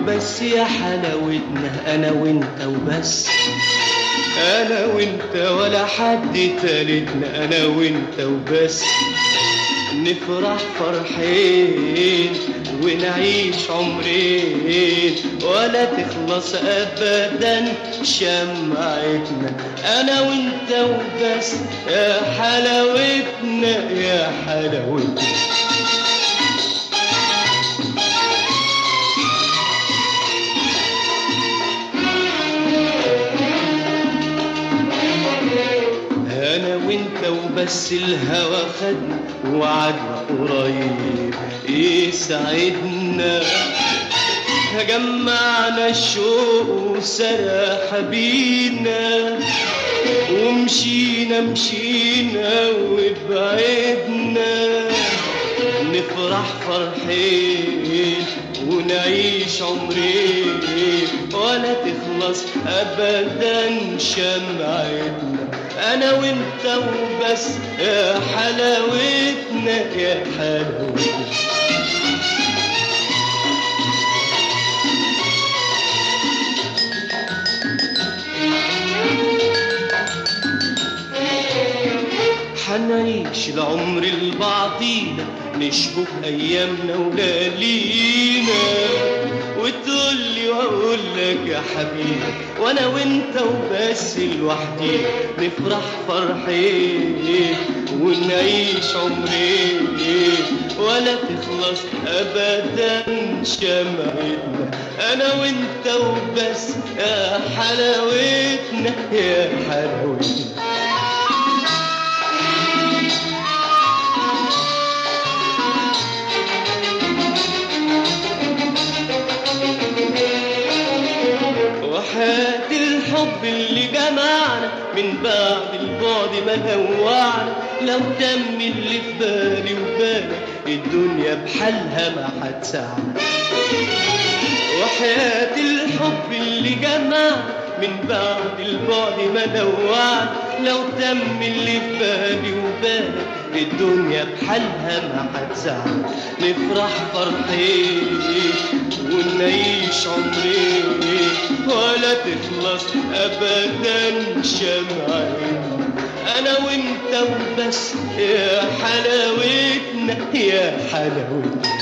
وبس يا حلاوتنا، انا وانت وبس، انا وانت ولا حد تالتنا، انا وانت وبس. نفرح فرحين ونعيش عمرين ولا تخلص ابدا شمعتنا، انا وانت وبس يا حلاوتنا يا حلاوتنا. انا وانت وبس الهوى خدنا وعدنا قريب يسعدنا، جمعنا الشوق وسرح بينا ومشينا مشينا وبعدنا. نفرح فرحين ونعيش عمرين ولا تخلص ابدا شمعتنا، انا وانت وبس يا حلاوتنا يا حلاوتنا. حنعيش العمر لبعضينا نشبك ايامنا وليالينا، وتقولي واقول لك يا حبيبي وانا وانت وبس لوحدينا. نفرح فرحين ونعيش عمرين ولا تخلص ابدا شمعتنا، انا وانت وبس يا حلاوتنا يا حلاوتنا. وحياة الحب اللي جمعنا من بعد البعد ما نوعنا، لو تم اللي في بالي وبالك الدنيا بحالها ما هتسعنا. وحياة الحب اللي جمعنا من بعد البعد ما نوعنا، لو تم اللي في بالي وبالك الدنيا بحالها ما هتسعنا. نفرح فرحين ونعيش عمرين ولا تخلص ابدا شمعتنا، انا وانت وبس يا حلاوتنا يا حلاوتنا.